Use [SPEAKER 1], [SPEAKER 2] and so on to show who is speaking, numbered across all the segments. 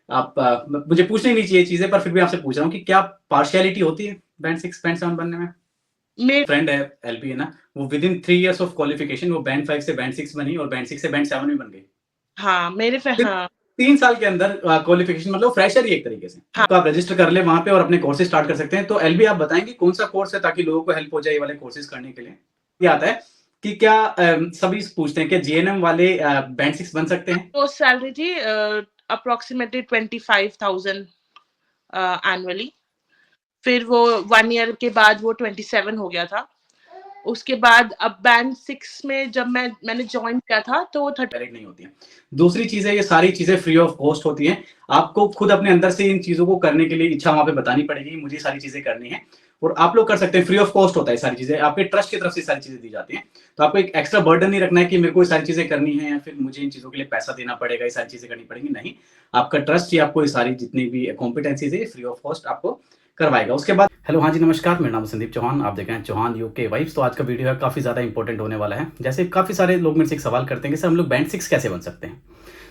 [SPEAKER 1] आप मुझे पूछनी नहीं चाहिए चीज़ें, पर फिर भी आपसे पूछ रहा हूँ कि क्या पार्शियलिटी होती है बैंड 6, बैंड 7 बनने में?
[SPEAKER 2] मे
[SPEAKER 1] फ्रेंड है एलपी है ना, वो विदिन 3 इयर्स ऑफ क्वालिफिकेशन वो बैंड 5 से बैंड 6 बनी और बैंड 6 से बैंड 7 भी बन गई।
[SPEAKER 2] हाँ,
[SPEAKER 1] सिर्फ
[SPEAKER 2] हाँ,
[SPEAKER 1] 3 साल के अंदर क्वालिफिकेशन मतलब फ्रेशर ही एक तरीके से।
[SPEAKER 2] हाँ।
[SPEAKER 1] तो आप रजिस्टर कर लें वहाँ पे और अपने कोर्सेज़ स्टार्ट कर सकते हैं। तो एलबी आप बताएँगे कौन-सा कोर्स है ताकि लोगों को हेल्प हो जाए ये वाले कोर्सेज़ करने के लिए? ये आता है कि क्या सभी पूछते हैं कि जीएनएम वाले बैंड 6 बन सकते हैं?
[SPEAKER 2] तो सैलरी थी अप्रॉक्सिमेटली 25,000 एनुअली। फिर वो 1 ईयर के बाद वो 27 हो गया था। उसके बाद अब बैंड 6 में जब मैंने जॉइन किया था तो वो 30।
[SPEAKER 1] वैलिड नहीं होती हैं। दूसरी चीज़ है ये सारी चीज़ें फ्री ऑफ कॉस्ट होती हैं। आपको खुद अपने अंदर से इन चीज़ों को करने के लिए इच्छा वहाँ पे बतानी पड़ेगी, मुझे सारी चीज़ें करनी है और आप लोग कर सकते हैं, फ्री ऑफ कॉस्ट होता है सारी चीज़ें, आपके ट्रस्ट की तरफ से सारी चीज़ें दी जाती हैं। तो आपको एक एक्स्ट्रा बर्डन नहीं रखना है कि मेरे को ये सारी चीज़ें करनी है या फिर मुझे इन चीज़ों के लिए पैसा देना पड़ेगा, ये सारी चीज़ें करनी पड़ेंगी, नहीं। आपका ट्रस्ट ही आपको ये सारी जितनी भी कॉम्पिटेंसीज़ है, ये फ्री ऑफ कॉस्ट आपको करवाएगा। उसके बाद हेलो, हाँ जी, नमस्कार, मेरा नाम है संदीप चौहान, आप देख रहे हैं चौहान यूके वाइब्स। तो आज का वीडियो है काफ़ी ज़्यादा इंपॉर्टेंट होने वाला है। जैसे काफ़ी सारे लोग मेरे से एक सवाल करते हैं कि सर हम लोग बैंड 6 कैसे बन सकते हैं?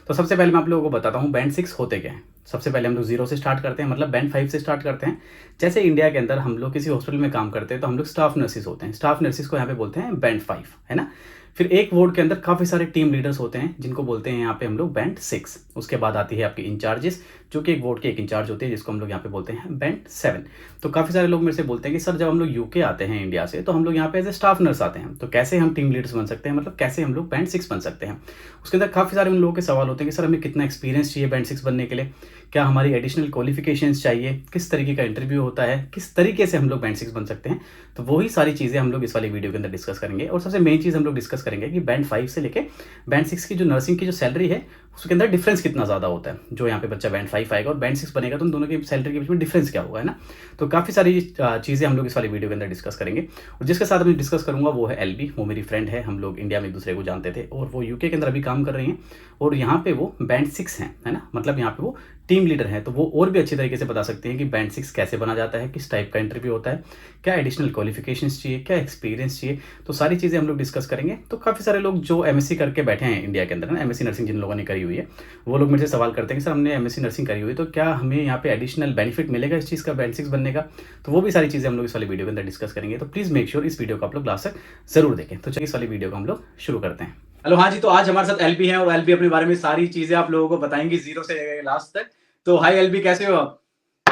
[SPEAKER 1] तो सबसे पहले मैं आप लोगों को बताता हूँ बैंड 6 होते क्या हैं। सबसे पहले हम लोग 0 से स्टार्ट करते हैं, मतलब बैंड 5 से स्टार्ट करते हैं। जैसे इंडिया के अंदर हम लोग किसी हॉस्पिटल में काम करते हैं तो हम लोग स्टाफ नर्सेस होते हैं। स्टाफ नर्सेस को यहाँ पे बोलते हैं बैंड 5, है ना? फिर एक वार्ड के अंदर काफ़ी सारे टीम लीडर्स होते हैं जिनको बोलते हैं यहाँ पे हम लोग बैंड 6। उसके बाद आती है आपकी इंचार्जेस, जो कि एक वार्ड के एक इंचार्ज होते हैं जिसको हम लोग यहाँ पे बोलते हैं बैंड 7। तो काफ़ी सारे लोग मेरे से बोलते हैं कि सर जब हम लोग यूके आते हैं इंडिया से तो हम लोग यहाँ पे एज ए स्टाफ नर्स आते हैं, तो कैसे हम टीम लीडर्स बन सकते हैं, मतलब कैसे हम लोग बैंड 6 बन सकते हैं? उसके अंदर काफ़ी सारे उन लोगों के सवाल होते हैं कि सर हमें कितना एक्सपीरियंस चाहिए बैंड 6 बनने के लिए, क्या हमारी एडिशनल क्वालिफिकेशंस चाहिए, किस तरीके का इंटरव्यू होता है, किस तरीके से हम लोग बैंड 6 बन सकते हैं। तो वही सारी चीज़ें हम लोग इस वाली वीडियो के अंदर डिस्कस करेंगे और सबसे मेन चीज़ हम लोग डिस्कस करेंगे कि बैंड 5 से लेके बैंड 6 की जो नर्सिंग की जो सैलरी है उसके अंदर डिफरेंस कितना ज़्यादा होता है। जो यहाँ पे बच्चा बैंड 5 आएगा और बैंड 6 बनेगा तो उन दोनों की सैलरी के बीच में डिफरेंस क्या होगा, है ना? तो काफ़ी सारी चीज़ें हम लोग इस वाली वीडियो के अंदर डिस्कस करेंगे और जिसके साथ मैं डिस्कस करूँगा वो है एलबी। वो मेरी फ्रेंड है, हम लोग इंडिया में एक दूसरे को जानते थे और वो यूके के अंदर अभी काम कर रही हैं और यहाँ पे वो बैंड 6 हैं, है ना? मतलब यहाँ पे वो टीम लीडर हैं, तो वो और भी अच्छी तरीके से बता सकते हैं कि बैंड 6 कैसे बना जाता है, किस टाइप का इंटरव्यू होता है, क्या एडिशनल क्वालिफिकेशंस चाहिए, क्या एक्सपीरियंस चाहिए। तो सारी चीज़ें हम लोग डिस्कस करेंगे। तो काफ़ी सारे लोग जो एमएससी करके बैठे हैं इंडिया के अंदर ना, एमएससी नर्सिंग जिन लोगों ने करी हुई है, वो लोग मेरे से सवाल करते हैं कि सर हमने एमएससी नर्सिंग करी हुई है तो क्या हमें यहाँ पे एडिशनल बेनिफिट मिलेगा इस चीज़ का बैंड 6 बनने का? तो वो भी सारी चीज़ें हम लोग इस वाली वीडियो के अंदर डिस्कस करेंगे। तो प्लीज़ मेक श्योर इस वीडियो को आप लोग लास्ट तक जरूर देखें। तो चलिए इस वाली वीडियो को हम लोग शुरू करते हैं। हेलो, हाँ जी, तो आज हमारे साथ एलबी हैं और एलबी अपने बारे में सारी चीज़ें आप लोगों को बताएंगी 0 से लेकर लास्ट तक। तो हाय एलबी, कैसे हो आप?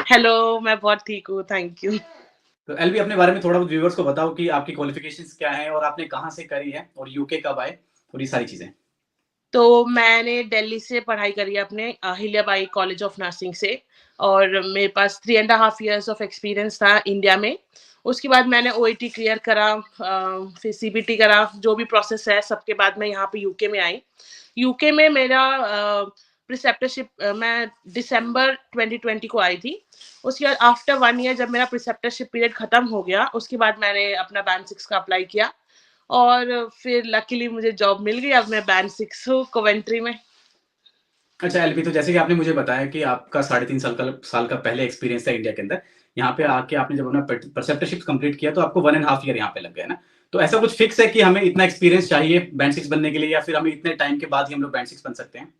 [SPEAKER 2] हेलो, मैं बहुत ठीक हूँ, थैंक यू।
[SPEAKER 1] तो एलबी अपने बारे में थोड़ा बहुत व्यूअर्स को बताओ कि आपकी क्वालिफिकेशंस क्या हैं और आपने कहाँ से करी है और यूके कब आए और ये सारी चीज़ें।
[SPEAKER 2] तो मैंने दिल्ली से पढ़ाई करी है अपने अहिल्याबाई कॉलेज ऑफ नर्सिंग से और मेरे पास 3 and half years of experience था इंडिया में। उसके बाद मैंने ओईटी क्लियर करा, फिर सीबीटी करा, जो भी प्रोसेस है सबके बाद मैं यहाँ पे यूके में आई। यूके में मेरा प्रिसेप्टरशिप मैं दिसंबर 2020 को आई थी। उसके बाद आफ्टर 1 ईयर जब मेरा प्रिसेप्टरशिप पीरियड खत्म हो गया, उसके बाद मैंने अपना बैंड 6 का अप्लाई किया और फिर लकीली मुझे जॉब मिल गई। अब मैं बैंड 6 हूँ कोवेंट्री में।
[SPEAKER 1] अच्छा एलबी, तो जैसे कि आपने मुझे बताया कि आपका 3.5 साल का पहले एक्सपीरियंस था इंडिया के अंदर। यहाँ पे आके आपने जब अपना प्रेसेप्टरशिप कंप्लीट किया तो आपको 1 एंड हाफ ईयर यहाँ पे लग गया ना? तो ऐसा कुछ फिक्स है कि हमें इतना एक्सपीरियंस चाहिए बैंड 6 बनने के लिए या फिर हमें इतने टाइम के बाद ही हम लोग बैंड 6 बन सकते हैं?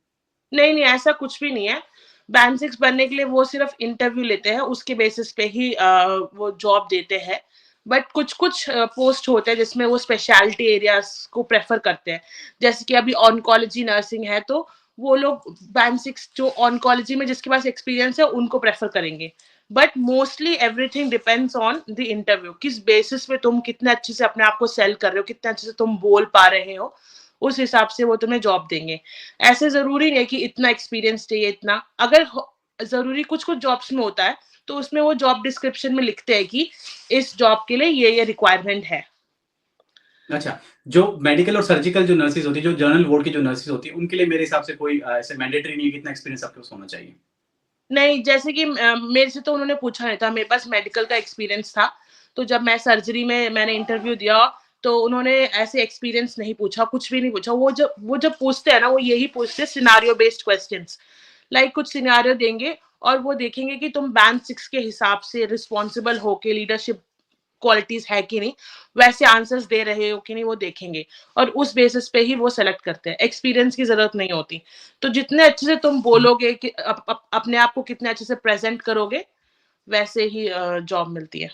[SPEAKER 2] नहीं, नहीं ऐसा कुछ भी नहीं है। बैंड 6 बनने के लिए वो सिर्फ़ इंटरव्यू लेते हैं, उसके बेसिस पे ही वो जॉब देते हैं। बट कुछ-कुछ पोस्ट होते हैं जिसमें वो स्पेशलिटी एरियाज़ को प्रेफ़र करते हैं। जैसे कि अभी ऑन्कोलॉजी नर्सिंग है तो वो लोग बैंड 6 जो ऑन्कोलॉजी में जिसके पास एक्सपीरियंस है उनको प्रेफ़र करेंगे। But mostly everything depends on the interview. किस बेसिस पे तुम कितने अच्छे से अपने आप को सेल कर रहे हो, कितने अच्छे से तुम बोल पा रहे हो, उस हिसाब से वो तुम्हें जॉब देंगे। ऐसे ज़रूरी नहीं है कि इतना एक्सपीरियंस चाहिए इतना। अगर हो ज़रूरी कुछ-कुछ जॉब्स में होता है, तो उसमें वो जॉब डिस्क्रिप्शन में लिखते हैं कि इस जॉब के लिए ये रिक्वायरमेंट है।
[SPEAKER 1] अच्छा, जो मेडिकल और सर्जिकल जो नर्सेज़ होती है, जो जनरल वार्ड की जो नर्सेज़ होती है, उनके लिए मेरे हिसाब से कोई ऐसे मैंडेटरी नहीं है कि इतना एक्सपीरियंस आपके पास होना चाहिए।
[SPEAKER 2] नहीं, जैसे कि मेरे से तो उन्होंने पूछा नहीं था, मेरे पास मेडिकल का एक्सपीरियंस था। तो जब मैं सर्जरी में मैंने इंटरव्यू दिया, तो उन्होंने ऐसे एक्सपीरियंस नहीं पूछा, कुछ भी नहीं पूछा। वो जब पूछते हैं ना, वो यही पूछते हैं सिनेरियो बेस्ड क्वेश्चन्स। लाइक कुछ सिनेरियो देंगे और वो देखेंगे कि तुम बैंड 6 के हिसाब से रिस्पॉन्सिबल होके लीडरशिप क्वालिटीज है कि नहीं, वैसे आंसर्स दे रहे हो कि नहीं वो देखेंगे, और उस बेसिस पे ही वो सेलेक्ट करते हैं। एक्सपीरियंस की जरूरत नहीं होती। तो जितने अच्छे से तुम बोलोगे कि अपने आप को कितने अच्छे से प्रेजेंट करोगे, वैसे ही जॉब मिलती है।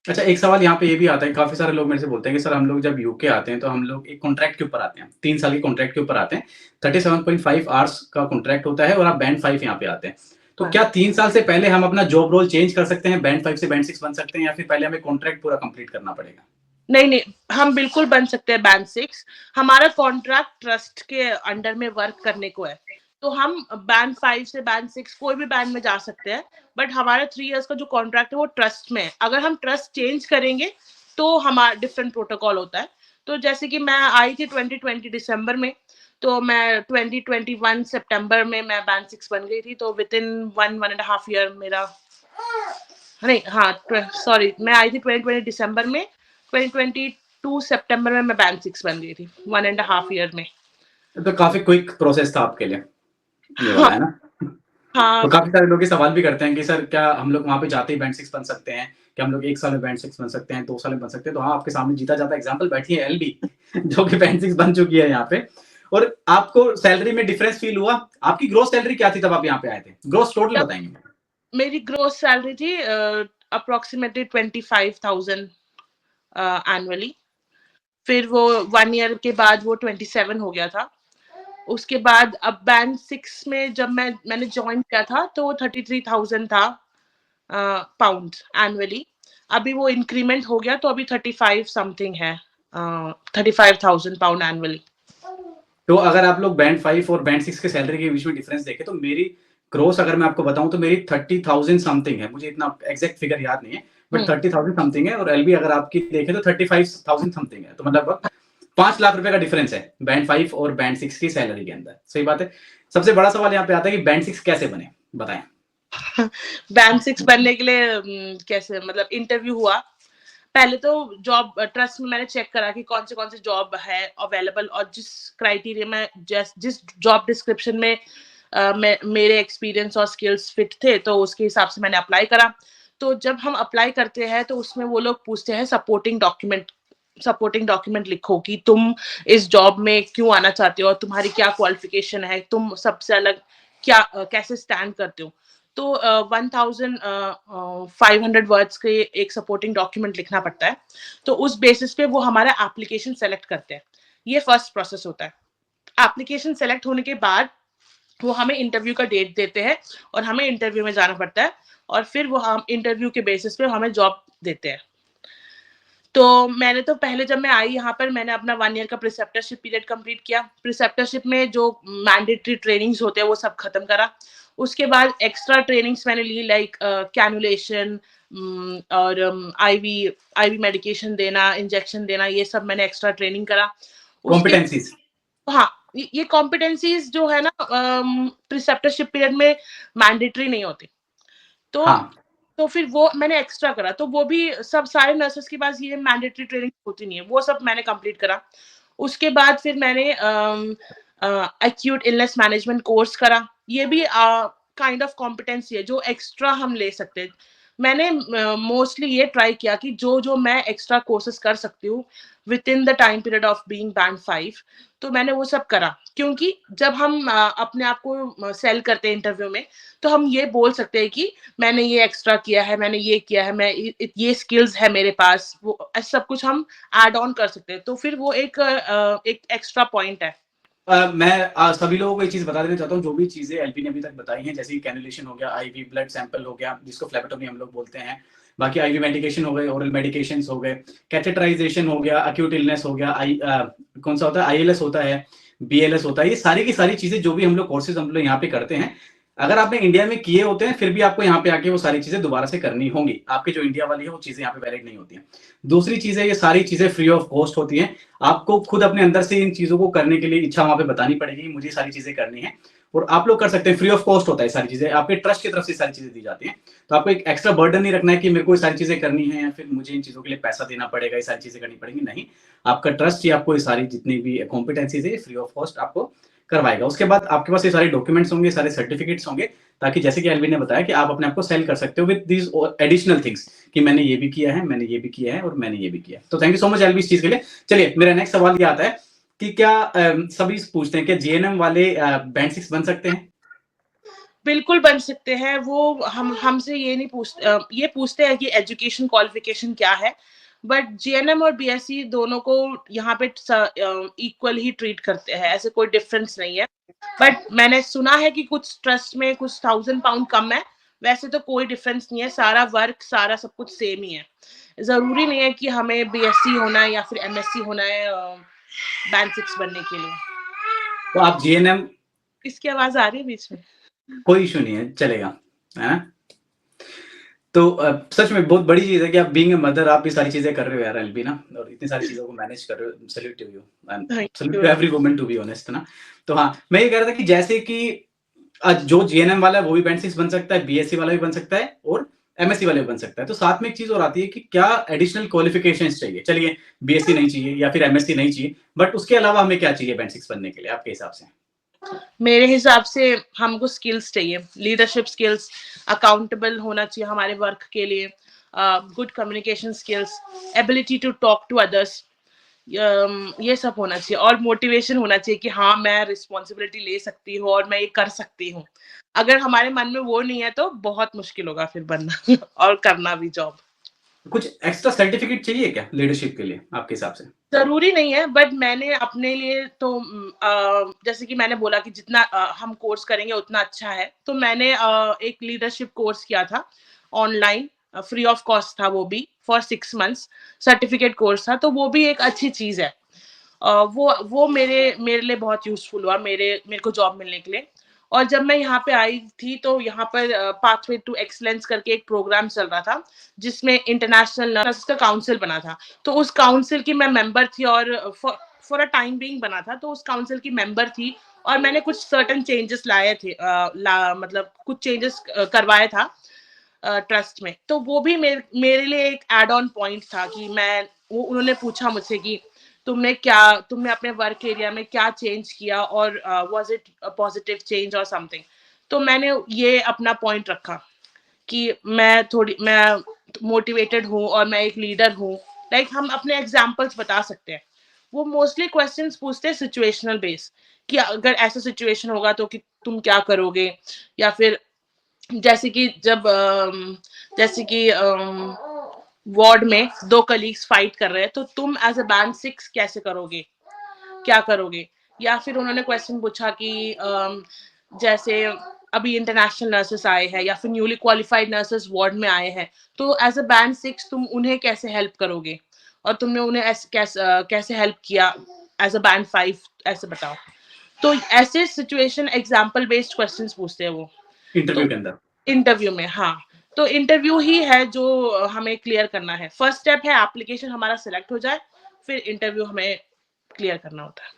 [SPEAKER 1] अच्छा, एक सवाल यहाँ पे ये भी आता है, काफी सारे लोग मेरे से बोलते हैं कि सर हम लोग जब यूके आते हैं तो हम लोग एक कॉन्ट्रैक्ट के ऊपर आते हैं, 3 साल के कॉन्ट्रैक्ट के ऊपर आते हैं, 37.5 आवर्स का कॉन्ट्रैक्ट होता है और आप बैंड 5 यहाँ पे आते हैं। तो
[SPEAKER 2] हाँ।
[SPEAKER 1] क्या 3 साल से पहले हम अपना जॉब रोल चेंज कर सकते हैं, बैंड 5 से बैंड 6 बन सकते हैं, या फिर पहले हमें कॉन्ट्रैक्ट पूरा कंप्लीट करना पड़ेगा?
[SPEAKER 2] नहीं नहीं, हम बिल्कुल बन सकते हैं बैंड 6। हमारा कॉन्ट्रैक्ट ट्रस्ट के अंडर में वर्क करने को है, तो हम बैंड 5 से बैंड 6 कोई भी बैंड में जा सकते हैं। बट हमारा 3 इयर्स का जो कॉन्ट्रैक्ट है वो ट्रस्ट में है। अगर हम ट्रस्ट चेंज करेंगे तो हमारा डिफरेंट प्रोटोकॉल होता है। तो जैसे कि मैं आई थी 2020 दिसंबर में, तो मैं 2021 सितंबर में मैं बैंड 6 बन गई थी। तो विद इन 1.5 ईयर मेरा, नहीं हाँ सॉरी, मैं आई थी 2020 दिसंबर में, 2022 सितंबर में मैं बैंड 6 बन गई थी, 1.5 ईयर में।
[SPEAKER 1] तो काफी क्विक प्रोसेस था आपके लिए ये वाला, है ना?
[SPEAKER 2] हाँ
[SPEAKER 1] तो काफी सारे लोग ये सवाल भी करते हैं कि सर क्या हम लोग वहाँ पे जाते ही बैंड 6 बन सकते हैं? क्या हम लोग 1 साल में बैंड 6 बन सकते हैं, 2 साल में बन सकते हैं? तो हाँ, आपके सामने जीता जाता एग्जांपल बैठी है एलबी जो कि बैंड 6 बन चुकी है यहाँ पे। और आपको सैलरी में डिफरेंस फील हुआ? आपकी ग्रोस सैलरी क्या थी तब आप यहाँ पे आए थे? ग्रोस टोटल बताएंगे।
[SPEAKER 2] मेरी ग्रोस सैलरी थी अप्रोक्सीमेटली 25,000 एनुअली। फिर वो 1 ईयर के बाद वो 27 हो गया था। उसके बाद अब बैंड 6 में जब मैंने ज्वाइन किया था तो वो 33,000 था पाउंड एनुअली। अभी वो इंक्रीमेंट हो गया तो अभी 35 समथिंग है, 35,000 पाउंड एनुअली।
[SPEAKER 1] तो अगर आप लोग बैंड 5 और बैंड 6 के सैलरी के बीच में डिफरेंस देखें तो मेरी ग्रोस अगर मैं आपको बताऊं तो मेरी 30,000 समथिंग है। मुझे इतना एग्जैक्ट फिगर याद नहीं है, बट 30,000 समथिंग है। और एलबी अगर आपकी देखें तो 35,000 समथिंग है। तो मतलब लगभग 5 लाख रुपए का डिफरेंस है बैंड 5 और बैंड 6 की सैलरी के अंदर। सही बात है। सबसे बड़ा सवाल यहाँ पे आता है कि बैंड 6 कैसे बने, बताएं।
[SPEAKER 2] बैंड 6 बनने के लिए कैसे, मतलब इंटरव्यू हुआ। पहले तो जॉब ट्रस्ट में मैंने चेक करा कि कौन से जॉब है अवेलेबल, और जिस क्राइटेरिया में जिस जॉब डिस्क्रिप्शन में मेरे एक्सपीरियंस और स्किल्स फिट थे, तो उसके हिसाब से मैंने अप्लाई करा। तो जब हम अप्लाई करते हैं तो उसमें वो लोग पूछते हैं सपोर्टिंग डॉक्यूमेंट लिखो कि तुम इस जॉब में क्यों आना चाहते हो और तुम्हारी क्या क्वालिफिकेशन है, तुम सबसे अलग क्या कैसे स्टैंड करते हो। तो 1500 वर्ड्स के एक सपोर्टिंग डॉक्यूमेंट लिखना पड़ता है। तो उस बेसिस पे वो हमारा एप्लीकेशन सेलेक्ट करते हैं। ये फर्स्ट प्रोसेस होता है। एप्लीकेशन सेलेक्ट होने के बाद वो हमें इंटरव्यू का डेट देते हैं और हमें इंटरव्यू में जाना पड़ता है, और फिर वो हम इंटरव्यू के बेसिस पे हमें जॉब देते हैं। तो मैंने तो पहले जब मैं आई यहाँ पर, मैंने अपना 1 ईयर का प्रिसेप्टरशिप पीरियड कंप्लीट किया। प्रिसेप्टरशिप में जो मैंडेटरी ट्रेनिंग्स होते हैं वो सब खत्म करा। उसके बाद एक्स्ट्रा ट्रेनिंग्स मैंने ली, लाइक कैनुलेशन और आईवी मेडिकेशन देना, इंजेक्शन देना, ये सब मैंने एक्स्ट्रा ट्रेनिंग करा।
[SPEAKER 1] कॉम्पिटेंसीज,
[SPEAKER 2] हाँ, ये कॉम्पिटेंसीज जो है ना प्रिसेप्टरशिप पीरियड में मैंडेटरी नहीं होती। तो
[SPEAKER 1] हाँ।
[SPEAKER 2] तो फिर वो मैंने एक्स्ट्रा करा। तो वो भी सब सारे नर्सेस के पास ये मैंडेटरी ट्रेनिंग होती नहीं है, वो सब मैंने कंप्लीट करा। उसके बाद फिर मैंने एक्यूट इलनेस मैनेजमेंट कोर्स करा। ये भी काइंड ऑफ कॉम्पिटेंसी है जो एक्स्ट्रा हम ले सकते हैं। मैंने मोस्टली ये ट्राई किया कि जो मैं एक्स्ट्रा कोर्सेज कर सकती हूँ with in the time period of being band 5, तो मैंने वो सब करा। क्योंकि जब हम अपने आप को सेल करते हैं इंटरव्यू में, तो हम ये बोल सकते हैं कि मैंने ये एक्स्ट्रा किया है, मैंने ये किया है, मैं ये स्किल्स है मेरे पास, वो सब कुछ हम ऐड ऑन कर सकते हैं। तो फिर वो एक एक्स्ट्रा पॉइंट है।
[SPEAKER 1] मैं सभी लोगों को एक चीज बता देना चाहता हूँ, जो भी चीजें एलपी ने अभी तक बताई हैं, जैसे कैनुलेशन हो गया, आईवी ब्लड सैंपल हो गया जिसको फ्लेबोटोमी हम लोग बोलते हैं, बाकी आईवी मेडिकेशन हो गए, ओरल मेडिकेशन हो गए, कैथेटराइजेशन हो गया, अक्यूट इलनेस हो गया, कौन सा होता है, आईएलएस होता है, बीएलएस होता है, ये सारी की सारी चीजें जो भी हम लोग कोर्सेज हम लोग यहाँ पे करते हैं, अगर आपने इंडिया में किए होते हैं फिर भी आपको यहाँ पे आके वो सारी चीजें दोबारा से करनी होंगी। आपके जो इंडिया वाली है वो चीजें यहाँ पे वैलिड नहीं होती हैं। दूसरी चीज है, ये सारी चीजें फ्री ऑफ कॉस्ट होती हैं। आपको खुद अपने अंदर से इन चीजों को करने के लिए इच्छा वहां पे बतानी पड़ेगी, मुझे सारी चीजें करनी है, और आप लोग कर सकते हैं। फ्री ऑफ कॉस्ट होता है, सारी चीजें आपके ट्रस्ट की तरफ से सारी चीजें दी जाती हैं। तो आपको एक एक्स्ट्रा बर्डन नहीं रखना है कि मेरे को ये सारी चीजें करनी है या फिर मुझे इन चीजों के लिए पैसा देना पड़ेगा, ये सारी चीजें करनी पड़ेंगी। नहीं, आपका ट्रस्ट ही आपको ये सारी जितनी भी कॉम्पिटेंसीज है फ्री ऑफ कॉस्ट आपको करवाएगा। उसके बाद आपके पास ये सारे डॉक्यूमेंट्स होंगे, सारे सर्टिफिकेट्स होंगे, ताकि जैसे कि एलवी ने बताया कि आप अपने आप को सेल कर सकते हो विद दीज एडिशनल थिंग्स कि मैंने ये भी किया है, मैंने ये भी किया है और मैंने ये भी किया है। तो thank you so much LV इस चीज के लिए। चलिए मेरा नेक्स्ट सवाल ये आता है कि क्या सभी पूछते हैं कि जीएनएम वाले बैंड 6 बन सकते हैं?
[SPEAKER 2] बिल्कुल बन सकते हैं। वो हम हमसे ये नहीं पूछते, ये पूछते हैं कि एजुकेशन क्वालिफिकेशन क्या है, बट जीएनएम और बीएससी दोनों को यहाँ पे इक्वल ही ट्रीट करते हैं, ऐसे कोई डिफरेंस नहीं है। बट मैंने सुना है कि कुछ ट्रस्ट में कुछ 1000 पाउंड कम है, वैसे तो कोई डिफरेंस नहीं है, सारा वर्क सारा सब कुछ सेम ही है। जरूरी नहीं है कि हमें बीएससी होना है या फिर एमएससी होना है बैंड 6 बनने के लिए।
[SPEAKER 1] तो आप जीएनएम,
[SPEAKER 2] इसकी आवाज आ रही है बीच में?
[SPEAKER 1] कोई इशू नहीं है, चलेगा, है ना? तो सच में बहुत बड़ी चीज है कि आप बीइंग अ मदर आप ये सारी चीजें कर रहे हो यार एलबी ना, और इतनी सारी चीजों को मैनेज कर रहे हो। Salute to you and salute to every woman to be honest ना। तो हाँ, मैं ये कह रहा था कि जैसे कि जो जीएनएम वाला है वो भी बैंड 6 बन सकता है, बीएससी वाला भी बन सकता है और एमएससी वाला भी बन सकता है। तो साथ में एक चीज और आती है कि क्या एडिशनल क्वालिफिकेशंस चाहिए। चलिए बीएससी नहीं चाहिए या फिर एमएससी नहीं चाहिए, बट उसके अलावा हमें क्या चाहिए बैंड 6 बनने के लिए आपके हिसाब से?
[SPEAKER 2] मेरे हिसाब से हमको स्किल्स चाहिए, लीडरशिप स्किल्स, अकाउंटेबल होना चाहिए हमारे वर्क के लिए, good communication skills, ability to talk to others, ये सब होना चाहिए, और मोटिवेशन होना चाहिए कि हाँ मैं रिस्पॉन्सिबिलिटी ले सकती हूँ और मैं ये कर सकती हूँ। अगर हमारे मन में वो नहीं है तो बहुत मुश्किल होगा फिर बनना और करना भी जॉब।
[SPEAKER 1] कुछ एक्स्ट्रा सर्टिफिकेट चाहिए क्या लीडरशिप के लिए आपके हिसाब से?
[SPEAKER 2] जरूरी नहीं है, बट मैंने अपने लिए तो जैसे कि मैंने बोला कि जितना हम कोर्स करेंगे उतना अच्छा है, तो मैंने एक लीडरशिप कोर्स किया था ऑनलाइन, फ्री ऑफ कॉस्ट था वो भी, फॉर 6 मंथ्स सर्टिफिकेट कोर्स था, तो वो भी एक अच्छी चीज है। वो मेरे मेरे लिए बहुत यूजफुल हुआ मेरे को जॉब मिलने के लिए। और जब मैं यहाँ पे आई थी तो यहाँ पर पाथवे टू एक्सलेंस करके एक प्रोग्राम चल रहा था जिसमें इंटरनेशनल नर्स का काउंसिल बना था, तो उस काउंसिल की मैं मेंबर थी और फॉर अ टाइम बीइंग बना था, तो उस काउंसिल की मेंबर थी और मैंने कुछ सर्टेन चेंजेस लाए थे, मतलब कुछ चेंजेस करवाया था ट्रस्ट में, तो वो भी मेरे लिए एक एड ऑन पॉइंट था कि उन्होंने पूछा मुझसे कि तुमने अपने वर्क एरिया में क्या चेंज किया और was it a positive change और समथिंग। तो मैंने ये अपना पॉइंट रखा कि मैं मोटिवेटेड हूँ और मैं एक लीडर हूँ, लाइक हम अपने एग्जांपल्स बता सकते हैं। वो मोस्टली क्वेश्चंस पूछते हैं सिचुएशनल बेस, कि अगर ऐसा सिचुएशन होगा तो कि तुम क्या करोगे, या फिर जैसे कि वार्ड में 2 कलीग्स फाइट कर रहे हैं तो तुम एज अ बैंड 6 कैसे करोगे, क्या करोगे। या फिर उन्होंने क्वेश्चन पूछा कि जैसे अभी इंटरनेशनल नर्सेस आए हैं या फिर न्यूली क्वालिफाइड नर्सेस वार्ड में आए हैं, तो एज अ बैंड 6 तुम उन्हें कैसे हेल्प करोगे, और तुमने उन्हें कैसे हेल्प किया एज अ बैंड 5, ऐसे बताओ। तो ऐसे सिचुएशन एग्जाम्पल बेस्ड क्वेश्चंस पूछते हैं वो
[SPEAKER 1] इंटरव्यू
[SPEAKER 2] तो
[SPEAKER 1] के अंदर?
[SPEAKER 2] इंटरव्यू में। हाँ, तो इंटरव्यू ही है जो हमें क्लियर करना है। फर्स्ट स्टेप है एप्लीकेशन हमारा सिलेक्ट हो जाए, फिर इंटरव्यू हमें क्लियर करना होता है।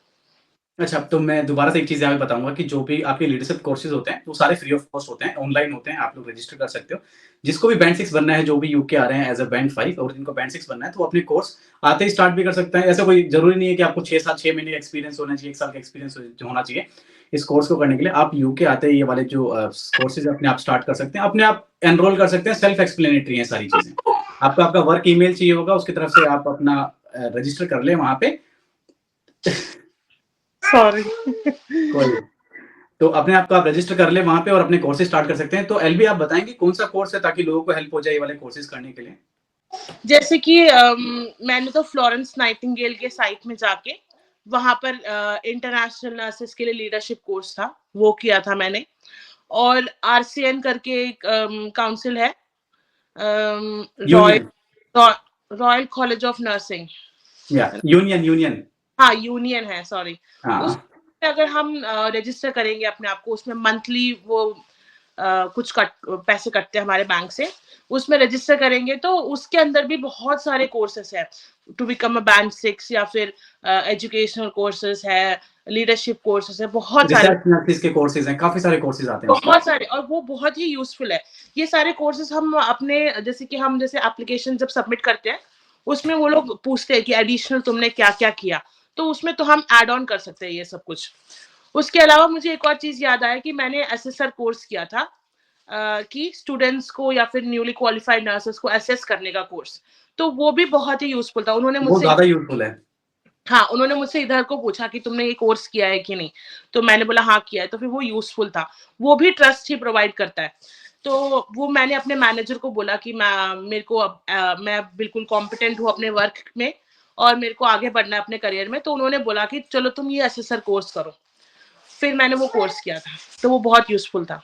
[SPEAKER 1] अच्छा, तो मैं दोबारा से एक चीज़ यहाँ पे बताऊँगा कि जो भी आपके लीडरशिप कोर्सेज़ होते हैं, वो सारे फ्री ऑफ कॉस्ट होते हैं, ऑनलाइन होते हैं, आप लोग रजिस्टर कर सकते हो। जिसको भी बैंड 6 बनना है, जो भी यूके आ रहे हैं एज़ अ बैंड 5 और जिनको बैंड 6 बनना है, तो वो अपने कोर्स आते ही स्टार्ट भी कर सकते हैं। ऐसा कोई ज़रूरी नहीं है कि आपको 6 महीने का एक्सपीरियंस होना चाहिए, 1 साल का एक्सपीरियंस होना चाहिए। इस कोर्स को करने के लिए आप यूके आते ही ये वाले जो कोर्सेज़ अपने आप स्टार्ट कर सकते हैं, अपने आप एनरोल कर सकते हैं, सेल्फ एक्सप्लेनेटरी हैं सारी चीज़ें। आपको आपका वर्क ईमेल चाहिए होगा, उसकी तरफ से आप अपना रजिस्टर कर लें वहाँ पे।
[SPEAKER 2] सॉरी।
[SPEAKER 1] कोई तो अपने आप को आप रजिस्टर कर ले वहाँ पे और अपने कोर्सेज स्टार्ट कर सकते हैं। तो एलबी आप बताएँगे कौन-सा कोर्स है ताकि लोगों को हेल्प हो जाए ये वाले कोर्सेज करने के लिए?
[SPEAKER 2] जैसे कि मैंने तो फ्लोरेंस नाइटिंगेल के साइट में जाके वहां पर इंटरनेशनल नर्सेस के लिए लीडरशिप कोर्स था, वो किया था मैंने। और आरसीएन करके एक काउंसिल है,
[SPEAKER 1] union
[SPEAKER 2] royal college of nursing.
[SPEAKER 1] या यूनियन।
[SPEAKER 2] हाँ, यूनियन है, सॉरी। उस
[SPEAKER 1] हाँ,
[SPEAKER 2] अगर हम रजिस्टर करेंगे अपने आप को, उसमें मंथली वो कुछ पैसे कटते हैं हमारे बैंक से, उसमें रजिस्टर करेंगे तो उसके अंदर भी बहुत सारे कोर्सेस हैं टू बिकम अ बैंड 6, या फिर एजुकेशनल कोर्सेस है, लीडरशिप कोर्सेस है, बहुत सारे।
[SPEAKER 1] रिसर्च नर्सिस के कोर्सेज हैं, काफ़ी सारे कोर्सेज आते हैं उसमें।
[SPEAKER 2] बहुत सारे, और वो बहुत ही यूजफुल है। ये सारे कोर्सेज हम अपने जैसे एप्लीकेशन जब सबमिट करते हैं, उसमें वो लोग पूछते हैं कि एडिशनल तुमने क्या क्या किया, तो उसमें तो हम ऐड ऑन कर सकते हैं ये सब कुछ। उसके अलावा मुझे एक और चीज याद आया कि मैंने एसएसआर कोर्स किया था, कि स्टूडेंट्स को या फिर न्यूली क्वालिफाइड नर्सेस को असेस करने का कोर्स, तो वो भी बहुत ही यूजफुल था। उन्होंने
[SPEAKER 1] वो
[SPEAKER 2] मुझसे
[SPEAKER 1] ज्यादा यूजफुल है।
[SPEAKER 2] हाँ, उन्होंने मुझसे इधर को पूछा कि तुमने ये कोर्स किया है कि नहीं, तो मैंने बोला हाँ किया है, तो फिर वो यूजफुल था। वो भी ट्रस्ट ही प्रोवाइड करता है। तो वो मैंने अपने मैनेजर को बोला कि मेरे को मैं बिल्कुल कॉम्पिटेंट हूँ अपने वर्क में और मेरे को आगे बढ़ना है अपने करियर में, तो उन्होंने बोला कि चलो तुम ये असेसर कोर्स करो। फिर मैंने वो कोर्स किया था, तो वो बहुत यूजफुल था।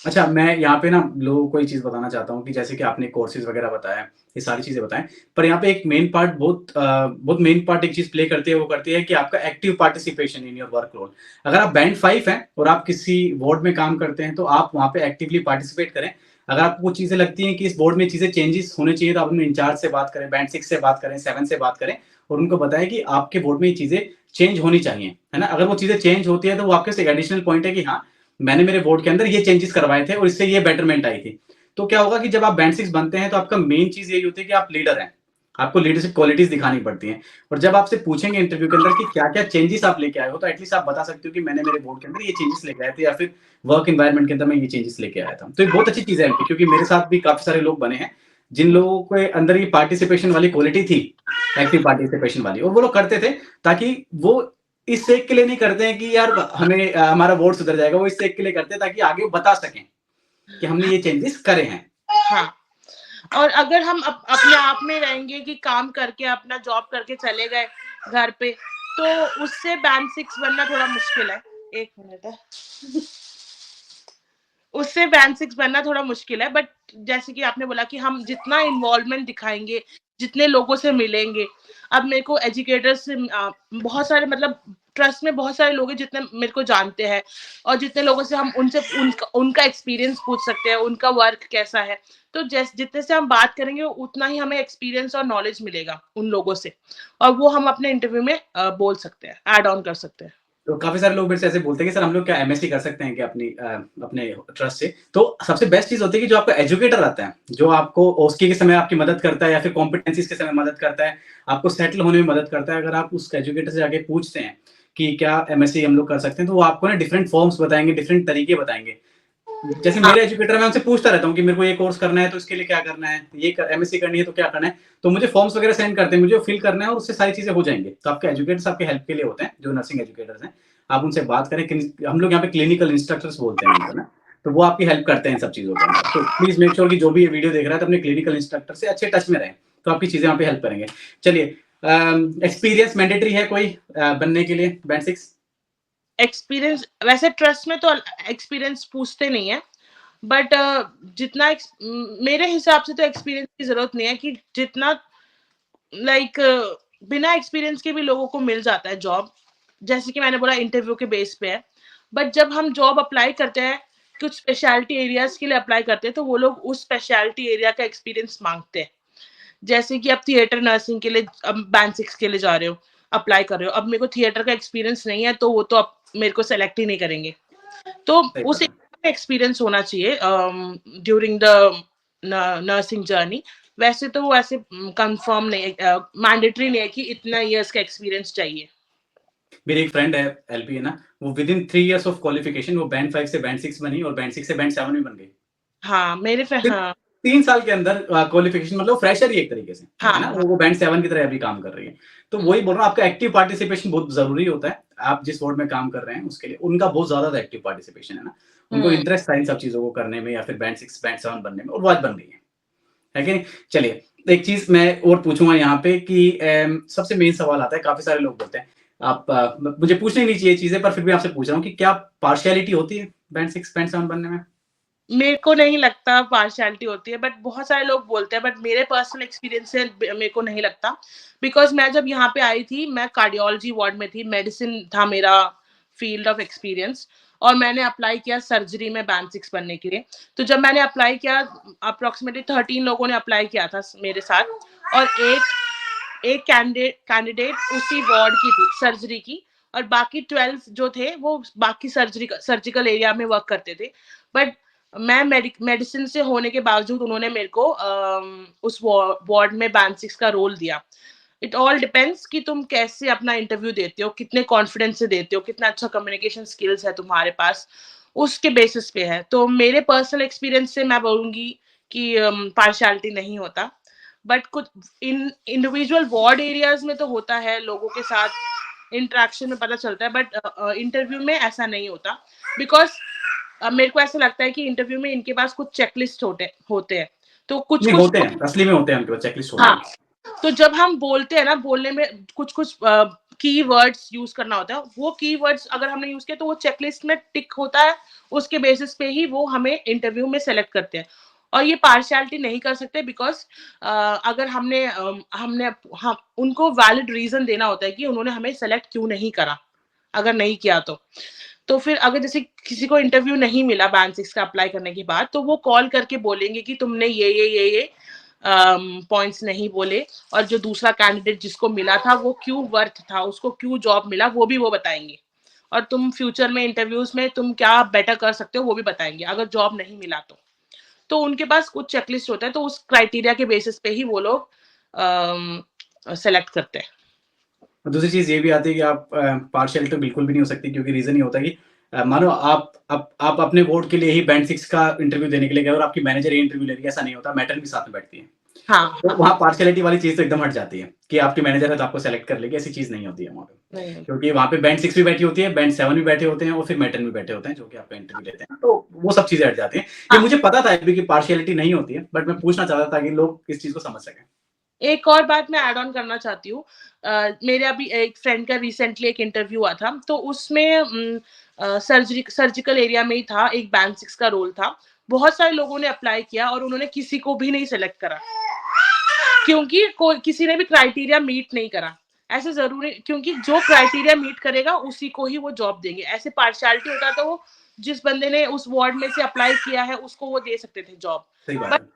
[SPEAKER 1] अच्छा, मैं यहाँ पे ना लोगों को ये चीज़ बताना चाहता हूँ कि जैसे कि आपने कोर्सेज़ वगैरह बताया, ये सारी चीज़ें बताएँ, पर यहाँ पे एक मेन पार्ट बहुत मेन पार्ट एक चीज़ प्ले करती है, वो करती है कि आपका active participation in your work role. अगर आप बैंड 5 हैं और आप किसी वार्ड में काम करते हैं, तो आप वहाँ पे एक्टिवली पार्टिसिपेट करें। अगर आपको कुछ चीज़ें लगती हैं कि इस बोर्ड में चीज़ें चेंजेस होने चाहिए, तो आप अपने इंचार्ज से बात करें, बैंड 6 से बात करें, 7 से बात करें और उनको बताएँ कि आपके बोर्ड में ये चीज़ें चेंज होनी चाहिए, है ना? अगर वो चीज़ें चेंज होती है, तो वो आपके पास एक एडिशनल पॉइंट है कि हाँ, मैंने मेरे बोर्ड के अंदर ये चेंजेस करवाए थे और इससे ये बेटरमेंट आई थी। तो क्या होगा कि जब आप बैंड 6 बनते हैं, तो आपका मेन चीज़ यही होती है कि आप लीडर हैं। आपको लीडरशिप क्वालिटीज़ दिखानी पड़ती हैं और जब आपसे पूछेंगे इंटरव्यू के अंदर कि क्या-क्या चेंजेस आप लेके आए हो, तो एटलीस्ट आप बता सकते हो कि मैंने मेरे बोर्ड के अंदर ये चेंजेस लेके आए थे या फिर वर्क एनवायरनमेंट के अंदर मैं ये चेंजेस लेके आया था। तो ये बहुत अच्छी चीज़ है क्योंकि मेरे साथ भी काफ़ी सारे लोग बने हैं, जिन लोगों के अंदर ये पार्टिसिपेशन वाली क्वालिटी थी, एक्टिव पार्टिसिपेशन वाली और वो लोग करते थे ताकि वो इस सेक के लिए नहीं करते हैं कि यार हमें हमारा वोट सुधर जाएगा, वो इस सेक के लिए करते हैं ताकि आगे बता सकें कि हमने ये चेंजेस करे हैं।
[SPEAKER 2] हाँ, और अगर हम अपने आप में रहेंगे कि काम करके अपना जॉब करके चले गए घर पे, तो उससे बैंड 6 बनना थोड़ा मुश्किल है। 1 मिनट है। उससे बैंड 6 बनना थोड़ा मुश्किल है, बट जैसे कि आपने बोला कि हम जितना इन्वॉल्वमेंट दिखाएँगे, जितने लोगों से मिलेंगे, अब मेरे को एजुकेटर्स से बहुत सारे मतलब ट्रस्ट में बहुत सारे लोग हैं जितने मेरे को जानते हैं और जितने लोगों से हम उनसे उनका एक्सपीरियंस पूछ सकते हैं, उनका वर्क कैसा है। तो जितने से हम बात करेंगे उतना ही हमें एक्सपीरियंस और नॉलेज मिलेगा उन लोगों से और वो हम अपने इंटरव्यू में बोल सकते हैं, ऐड ऑन कर सकते हैं।
[SPEAKER 1] तो काफ़ी सारे लोग मेरे से ऐसे बोलते हैं कि सर हम लोग क्या एमएससी कर सकते हैं क्या अपने ट्रस्ट से? तो सबसे बेस्ट चीज़ होती है कि जो आपका एजुकेटर आता है, जो आपको ओस्की के समय आपकी मदद करता है या फिर कॉम्पिटेंसीज़ के समय मदद करता है, आपको सेटल होने में मदद करता है। अगर आप उस एजुकेटर से जाके पूछते हैं कि क्या एमएससी हम लोग कर सकते हैं, तो वो आपको ना डिफरेंट फॉर्म्स बताएँगे, डिफरेंट तरीके बताएँगे। जैसे
[SPEAKER 2] हाँ,
[SPEAKER 1] मेरे एजुकेटर है, मैं उनसे पूछता रहता हूँ कि मेरे को ये कोर्स करना है, तो इसके लिए क्या करना है? ये एमएससी करनी है, तो क्या करना है? तो मुझे फॉर्म्स वगैरह सेंड करते हैं, मुझे वो फिल करना है और उससे सारी चीज़ें हो जाएँगी। तो आपके एजुकेटर्स आपके हेल्प के लिए होते हैं, जो नर्सिंग एजुकेटर्स हैं। आप उनसे बात करें, हम लोग यहाँ पे क्लिनिकल इंस्ट्रक्टर्स बोलते हैं उनको ना, तो वो आपकी हेल्प करते हैं इन सब चीज़ों के अंदर। तो प्लीज़ मेक श्योर कि जो भी ये वीडियो देख रहा है, तो अपने क्लिनिकल इंस्ट्रक्टर से अच्छे टच में रहें, तो आपकी चीज़ें वहाँ पे हेल्प करेंगे। चलिए एक्सपीरियंस मैंडेटरी है कोई बनने के लिए बैंड 6?
[SPEAKER 2] एक्सपीरियंस वैसे ट्रस्ट में तो एक्सपीरियंस पूछते नहीं है, बट जितना मेरे हिसाब से तो एक्सपीरियंस की जरूरत नहीं है, कि जितना लाइक बिना एक्सपीरियंस के भी लोगों को मिल जाता है जॉब। जैसे कि मैंने बोला इंटरव्यू के बेस पे है, बट जब हम जॉब अप्लाई करते हैं, कुछ स्पेशलिटी एरियाज के लिए अप्लाई करते हैं, तो वो लोग उस स्पेशलिटी एरिया का एक्सपीरियंस मांगते हैं। जैसे कि अब थिएटर नर्सिंग के लिए अब बैंड 6 के लिए जा रहे हो, अप्लाई कर रहे हो, अब मेरे को थिएटर का एक्सपीरियंस नहीं है, तो वो तो अब मेरे को सेलेक्ट ही नहीं करेंगे। तो
[SPEAKER 1] सही
[SPEAKER 2] उस
[SPEAKER 1] बात है।
[SPEAKER 2] एक्सपीरियंस होना चाहिए ड्यूरिंग द नर्सिंग जर्नी। वैसे तो वो ऐसे कंफर्म नहीं है, मैंडेटरी नहीं है कि इतना इयर्स का एक्सपीरियंस चाहिए।
[SPEAKER 1] मेरी एक फ्रेंड है एलपी है ना, वो विदिन 3 इयर्स ऑफ क्वालिफिकेशन वो बैंड 5 से बैंड 6 बनी और बैंड 6 से बैंड 7 भी बन गई।
[SPEAKER 2] हाँ,
[SPEAKER 1] सिर्फ
[SPEAKER 2] हाँ,
[SPEAKER 1] 3 साल के अंदर क्वालिफिकेशन मतलब फ्रेशर ही एक तरीके से, है
[SPEAKER 2] हाँ,
[SPEAKER 1] ना?
[SPEAKER 2] हाँ।
[SPEAKER 1] वो बैंड 7 की तरह अभी काम कर रही है। तो वही बोल रहा हूँ आपका एक्टिव पार्टिसिपेशन बहुत ज़रूरी होता है। आप जिस वार्ड में काम कर रहे हैं उसके लिए उनका बहुत ज़्यादा था एक्टिव पार्टिसिपेशन है ना? उनको
[SPEAKER 2] हुँ।
[SPEAKER 1] इंटरेस्ट था इन सब चीज़ों को करने में या फिर बैंड 6, बैंड 7 बनने में और वो आज बन गई है कि नहीं? चलिए, एक चीज़ मैं और पूछूँगा यहाँ पे कि सबसे मेन सवाल आता है, काफ़ी सारे लोग बोलते हैं, आप मुझे पूछनी नहीं चाहिए चीज़ें पर फिर भी आपसे पूछ रहा हूँ कि क्या पार्शियलिटी होती है बैंड 6, बैंड 7 बनने में?
[SPEAKER 2] मेरे को नहीं लगता पार्शियलिटी होती है, बट बहुत सारे लोग बोलते हैं, बट मेरे पर्सनल एक्सपीरियंस से मेरे को नहीं लगता। बिकॉज़ मैं जब यहाँ पे आई थी, मैं कार्डियोलॉजी वार्ड में थी, मेडिसिन था मेरा फील्ड ऑफ एक्सपीरियंस और मैंने अप्लाई किया सर्जरी में बैंड 6 बनने के लिए। तो जब मैंने अप्लाई किया, अप्रॉक्सिमेटली 13 लोगों ने अप्लाई किया था मेरे साथ और एक कैंडिडेट उसी वार्ड की थी, सर्जरी की, और बाकी 12 जो थे वो बाकी सर्जिकल एरिया में वर्क करते थे। बट मैं मेडिसिन से होने के बावजूद उन्होंने मेरे को उस वार्ड में बैंड 6 का रोल दिया। इट ऑल डिपेंड्स कि तुम कैसे अपना इंटरव्यू देते हो, कितने कॉन्फिडेंस से देते हो, कितना अच्छा कम्युनिकेशन स्किल्स है तुम्हारे पास, उसके बेसिस पे है। तो मेरे पर्सनल एक्सपीरियंस से मैं बोलूंगी कि पार्शियलिटी नहीं होता, बट कुछ इंडिविजुअल वार्ड एरियाज में तो होता है, लोगों के साथ इंटरेक्शन में पता चलता है, बट इंटरव्यू में ऐसा नहीं होता। बिकॉज मेरे को ऐसा लगता है कि इंटरव्यू में इनके पास कुछ चेकलिस्ट होते हैं, तो कुछ
[SPEAKER 1] नहीं
[SPEAKER 2] कुछ
[SPEAKER 1] होते हैं, असली में होते हैं, उनके पास चेकलिस्ट होते
[SPEAKER 2] हाँ,
[SPEAKER 1] हैं।
[SPEAKER 2] तो जब हम बोलते हैं ना, बोलने में कुछ कुछ की वर्ड्स यूज करना होता है, वो की वर्ड्स अगर हमने यूज किया तो वो चेकलिस्ट में टिक होता है, उसके बेसिस पे ही वो हमें इंटरव्यू में सेलेक्ट करते हैं। और ये पार्शियलिटी नहीं कर सकते, बिकॉज अगर हमने उनको वैलिड रीजन देना होता है कि उन्होंने हमें सेलेक्ट क्यों नहीं करा, अगर नहीं किया तो फिर अगर जैसे किसी को इंटरव्यू नहीं मिला बैंड 6 का अप्लाई करने के बाद, तो वो कॉल करके बोलेंगे कि तुमने ये पॉइंट्स नहीं बोले, और जो दूसरा कैंडिडेट जिसको मिला था वो क्यों वर्थ था, उसको क्यों जॉब मिला, वो भी वो बताएंगे। और तुम फ्यूचर में इंटरव्यूज में तुम क्या बेटर कर सकते हो वो भी बताएंगे, अगर जॉब नहीं मिला तो उनके पास कुछ चेकलिस्ट होता है, तो उस क्राइटेरिया के बेसिस पे ही वो लोग सेलेक्ट करते हैं।
[SPEAKER 1] और दूसरी चीज़ ये भी आती है कि आप पार्शियल तो बिल्कुल भी नहीं हो सकती, क्योंकि रीज़न ये होता है कि मानो आप अपने वोट के लिए ही बैंड 6 का इंटरव्यू देने के लिए गए और आपकी मैनेजर ये इंटरव्यू ले रही है, ऐसा नहीं होता, मैटर भी साथ में बैठती है।
[SPEAKER 2] हाँ,
[SPEAKER 1] तो वहाँ पार्शियलिटी वाली चीज़ तो एकदम हट जाती है कि आपकी मैनेजर है तो आपको सेलेक्ट कर लेगी, ऐसी चीज़ नहीं होती है वहाँ पे।
[SPEAKER 2] नहीं,
[SPEAKER 1] क्योंकि वहाँ पे बैंड 6 भी बैठी होती है, बैंड 7 भी बैठे होते हैं और फिर मैटर भी बैठे होते हैं जो कि आपका इंटरव्यू लेते हैं, तो वो सब चीज़ें हट जाती हैं। ये
[SPEAKER 2] हाँ।
[SPEAKER 1] मुझे पता था अभी कि पार्शियलिटी नहीं होती है, बट मैं पूछना चाहता था कि लोग इस चीज़ को समझ सकें।
[SPEAKER 2] एक और बात मैं ऐड ऑन करना चाहती हूँ। मेरे अभी एक फ्रेंड का रिसेंटली एक इंटरव्यू हुआ था, तो उसमें सर्जिकल एरिया में ही था, एक बैंड 6 का रोल था। बहुत सारे लोगों ने अप्लाई किया और उन्होंने किसी को भी नहीं सेलेक्ट करा, क्योंकि किसी ने भी क्राइटेरिया मीट नहीं करा। ऐसे जरूरी, क्योंकि जो क्राइटेरिया मीट करेगा उसी को ही वो जॉब देंगे। ऐसे पार्शियलिटी होता तो वो जिस बंदे ने उस वार्ड में से अप्लाई किया है उसको वो दे सकते थे जॉब,
[SPEAKER 1] सही बात
[SPEAKER 2] बट
[SPEAKER 1] है।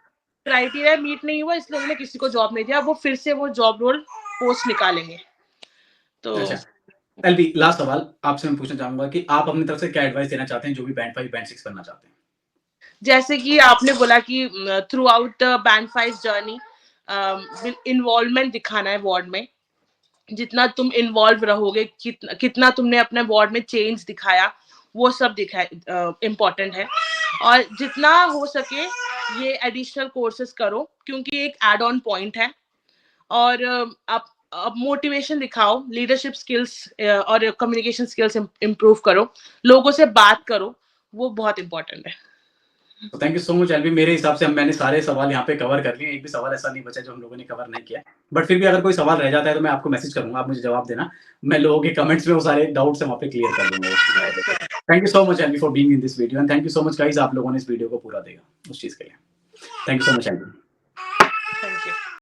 [SPEAKER 2] क्राइटेरिया मीट नहीं हुआ इसलिए उन्होंने किसी को जॉब नहीं दिया, वो फिर से वो जॉब रोल पोस्ट निकालेंगे। तो
[SPEAKER 1] अच्छा, एलबी लास्ट सवाल आपसे मैं पूछना चाहूँगा कि आप अपनी तरफ से क्या एडवाइस देना चाहते हैं जो भी बैंड 5, बैंड 6 बनना चाहते हैं?
[SPEAKER 2] जैसे कि आपने बोला कि through out the band 5 journey involvement दिखाना है वार्ड में। जितना तुम इन्वॉल्व रहोगे, कितना तुमने अपने वार्ड में चेंज दिखाया, वो सब इम्पोर्टेंट है। और जितना हो सके ये एडिशनल कोर्सेज करो, क्योंकि एक एड ऑन पॉइंट है। और आप मोटिवेशन दिखाओ, लीडरशिप स्किल्स और कम्युनिकेशन स्किल्स इम्प्रूव करो, लोगों से बात करो, वो बहुत इंपॉर्टेंट है।
[SPEAKER 1] तो thank you so much LB. मेरे हिसाब से मैंने सारे सवाल यहाँ पे कवर कर लिए, एक भी सवाल ऐसा नहीं बचा जो हम लोगों ने कवर नहीं किया। बट फिर भी अगर कोई सवाल रह जाता है तो मैं आपको मैसेज करूँगा, आप मुझे जवाब देना। मैं लोगों के कमेंट्स में वो सारे डाउट्स हैं वहाँ पे क्लियर कर दूँगा। Thank you so much LB for being in this video and thank you so much guys, आप लोगों ने इस वीडियो को पूरा देखा उस चीज़ के लिए। Thank you so much LB.
[SPEAKER 2] Thank you.